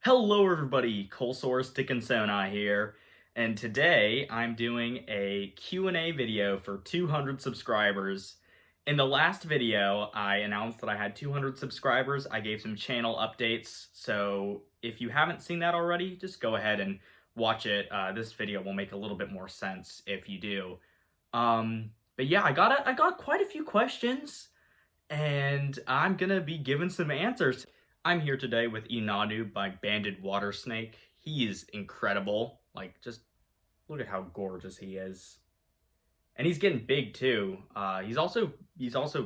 Hello everybody, Kolesaurus dickinsoni here, and today I'm doing a Q&A video for 200 subscribers. In the last video, I announced that I had 200 subscribers. I gave some channel updates, so if you haven't seen that already, just go ahead and watch it. This video will make a little bit more sense if you do. But yeah, I got quite a few questions, and I'm gonna be giving some answers. I'm here today with Inanu by Banded Water Snake. He is incredible. Like, just look at how gorgeous he is. And he's getting big too. He's also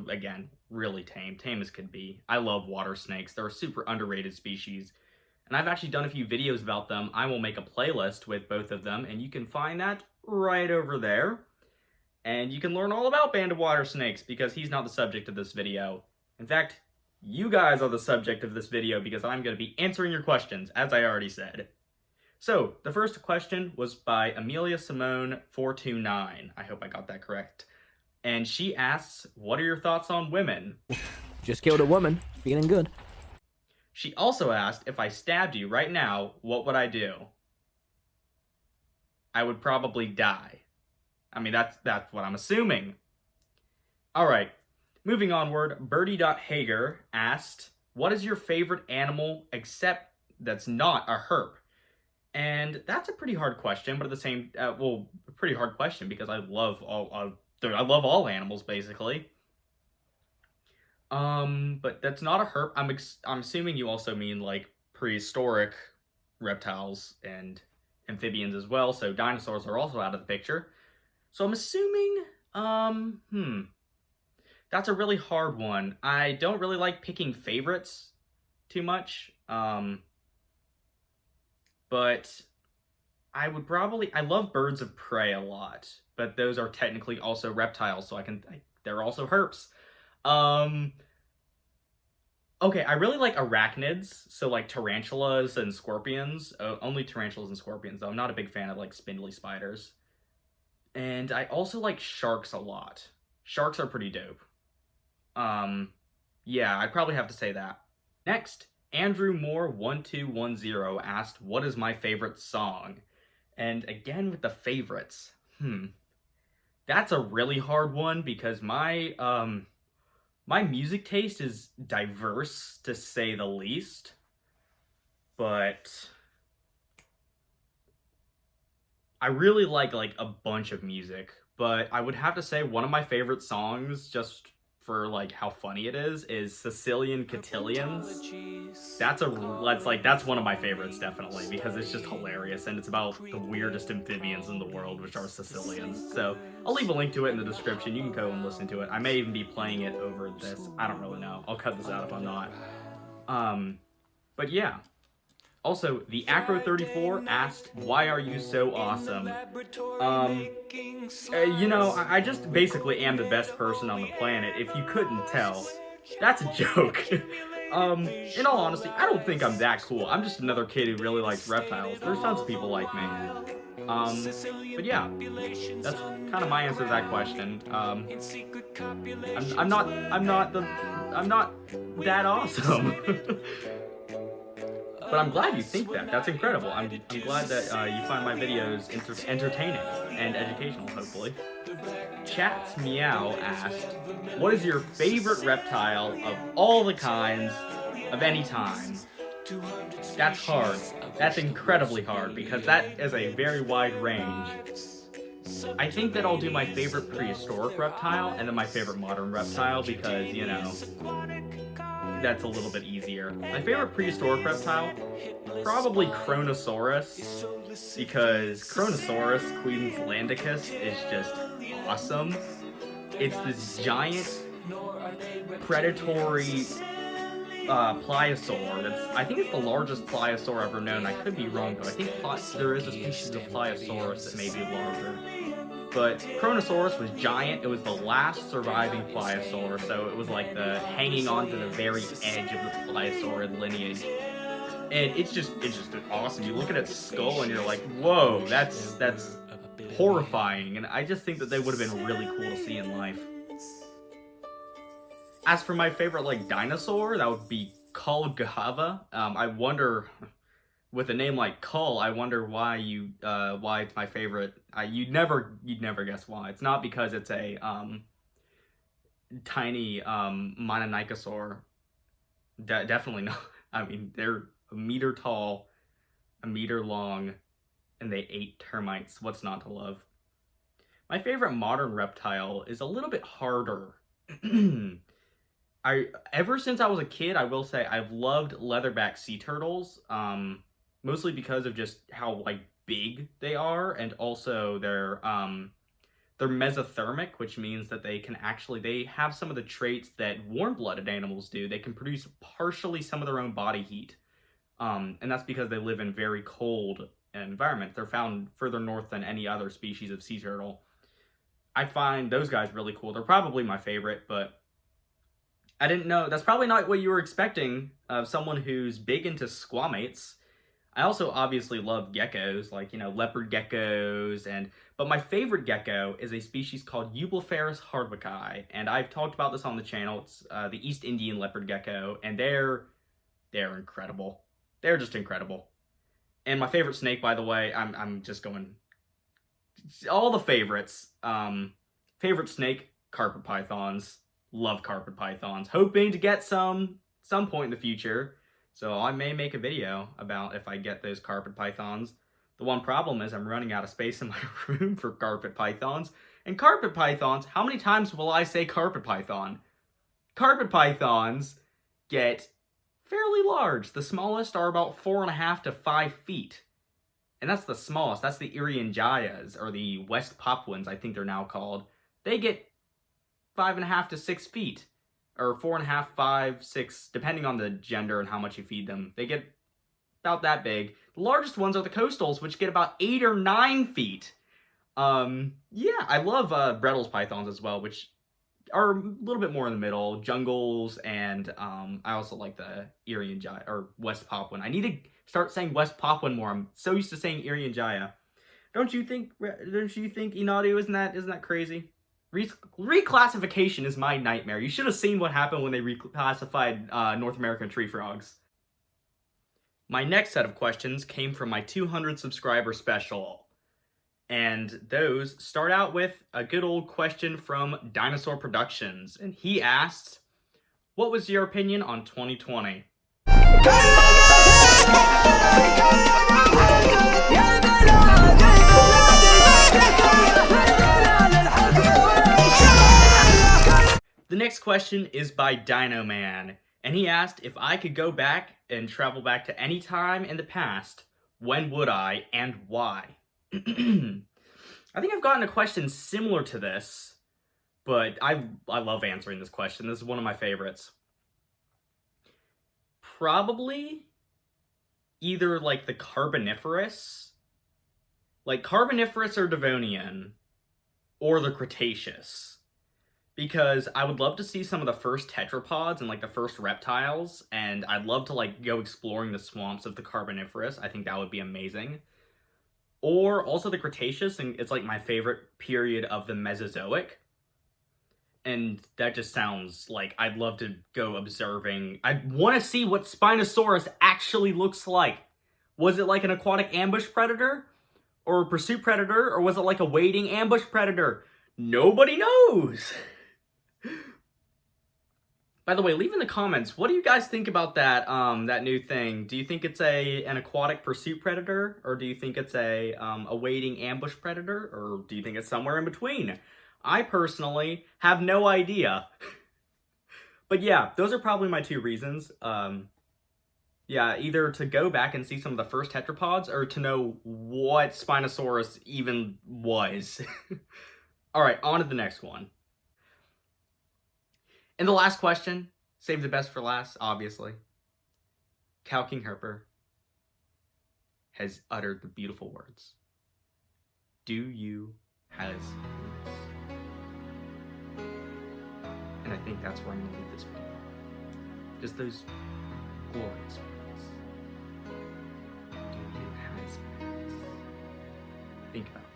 again really tame as could be. I love water snakes. They're a super underrated species. And I've actually done a few videos about them. I will make a playlist with both of them, and you can find that right over there. And you can learn all about banded water snakes because he's not the subject of this video. In fact, you guys are the subject of this video because I'm going to be answering your questions, as I already said. So, the first question was by Amelia Simone 429. I hope I got that correct. And she asks, what are your thoughts on women? Just killed a woman. Feeling good. She also asked, if I stabbed you right now, what would I do? I would probably die. I mean, that's what I'm assuming. Alright. Moving onward, Birdie.Hager asked, what is your favorite animal except that's not a herp? And that's a pretty hard question, but at the same, a pretty hard question because I love all animals basically. But that's not a herp. I'm assuming you also mean like prehistoric reptiles and amphibians as well. So dinosaurs are also out of the picture. So I'm assuming, that's a really hard one. I don't really like picking favorites too much. But I love birds of prey a lot, but those are technically also reptiles, so they're also herps. Okay, I really like arachnids, so like tarantulas and scorpions. Only tarantulas and scorpions, though. I'm not a big fan of like spindly spiders. And I also like sharks a lot. Sharks are pretty dope. Yeah, I'd probably have to say that. Next, Andrew Moore 1210 asked, what is my favorite song? And again with the favorites. That's a really hard one because my music taste is diverse to say the least. But I really like a bunch of music, but I would have to say one of my favorite songs, just for like how funny it is Sicilian Cotillions. That's one of my favorites definitely because it's just hilarious and it's about the weirdest amphibians in the world, which are Sicilians. So I'll leave a link to it in the description. You can go and listen to it. I may even be playing it over this. I don't really know. I'll cut this out if I'm not. But yeah. Also, the Acro34 asked, why are you so awesome? You know, I just basically am the best person on the planet, if you couldn't tell. That's a joke. In all honesty, I don't think I'm that cool. I'm just another kid who really likes reptiles. There's tons of people like me. But yeah, that's kind of my answer to that question. I'm not that awesome. But I'm glad you think that. That's incredible. I'm glad that you find my videos entertaining and educational, hopefully. Chats Meow asked, what is your favorite reptile of all the kinds of any time? That's hard. That's incredibly hard because that is a very wide range. I think that I'll do my favorite prehistoric reptile and then my favorite modern reptile because, you know, that's a little bit easier. My favorite prehistoric reptile, probably Kronosaurus, because Kronosaurus queenslandicus is just awesome. It's this giant predatory pliosaur. I think it's the largest pliosaur ever known. I could be wrong, but I think there is a species of pliosaurus that may be larger. But Kronosaurus was giant. It was the last surviving pliosaur, so it was like the hanging on to the very edge of the pliosaurid lineage. And it's just awesome. You look at its skull and you're like, whoa, that's horrifying. And I just think that they would have been really cool to see in life. As for my favorite dinosaur, that would be Kalgahava. I wonder with a name like Cull, I wonder why why it's my favorite. You'd never guess why. It's not because it's a tiny Mononychosaur. Definitely not. I mean, they're a meter tall, a meter long, and they ate termites. What's not to love? My favorite modern reptile is a little bit harder. Ever since I was a kid, I will say I've loved leatherback sea turtles. Mostly because of just how like big they are, and also they're mesothermic, which means that they have some of the traits that warm-blooded animals do. They can produce partially some of their own body heat. And that's because they live in very cold environments. They're found further north than any other species of sea turtle. I find those guys really cool. They're probably my favorite, but I didn't know. That's probably not what you were expecting of someone who's big into squamates. I also obviously love geckos, like, leopard geckos, but my favorite gecko is a species called Eublepharis hardwicki, and I've talked about this on the channel. It's the East Indian leopard gecko, and they're incredible. They're just incredible. And my favorite snake, by the way, I'm just going all the favorites. Favorite snake, carpet pythons. Love carpet pythons. Hoping to get some point in the future. So I may make a video about if I get those carpet pythons. The one problem is I'm running out of space in my room for carpet pythons. And carpet pythons, how many times will I say carpet python? Carpet pythons get fairly large. The smallest are about 4.5 to 5 feet. And that's the smallest. That's the Irianjayas, or the West Papuans, I think they're now called. They get 5.5 to 6 feet. Or 4.5, 5, 6, depending on the gender and how much you feed them. They get about that big. The largest ones are the coastals, which get about 8 or 9 feet. Yeah, I love Brettles pythons as well, which are a little bit more in the middle. Jungles, and I also like the Irianjaya, or West Papuan. I need to start saying West Papuan more. I'm so used to saying Irianjaya. Don't you think, Inadu, isn't that crazy? Reclassification is my nightmare. You should have seen what happened when they reclassified North American tree frogs. My next set of questions came from my 200 subscriber special. And those start out with a good old question from Dinosaur Productions. And he asked, what was your opinion on 2020? The next question is by Dino Man, and he asked if I could go back and travel back to any time in the past, when would I and why? I think I've gotten a question similar to this, but I love answering this question. This is one of my favorites. Probably either like the Carboniferous or Devonian, or the Cretaceous. Because I would love to see some of the first tetrapods and like the first reptiles, and I'd love to like go exploring the swamps of the Carboniferous. I think that would be amazing. Or also the Cretaceous, and it's like my favorite period of the Mesozoic. And that just sounds like I'd love to go observing. I want to see what Spinosaurus actually looks like. Was it like an aquatic ambush predator? Or a pursuit predator? Or was it like a wading ambush predator? Nobody knows! By the way, leave in the comments, what do you guys think about that new thing? Do you think it's an aquatic pursuit predator? Or do you think it's a wading ambush predator? Or do you think it's somewhere in between? I personally have no idea. But yeah, those are probably my two reasons. Yeah, either to go back and see some of the first tetrapods, or to know what Spinosaurus even was. Alright, on to the next one. And the last question, save the best for last, obviously. Cow King Herper has uttered the beautiful words. Do you has ears? And I think that's where I'm going to leave this video. Just those glorious words. Do you has ears? Think about it.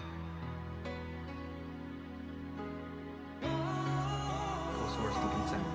Kolesaurus, dickinsoni.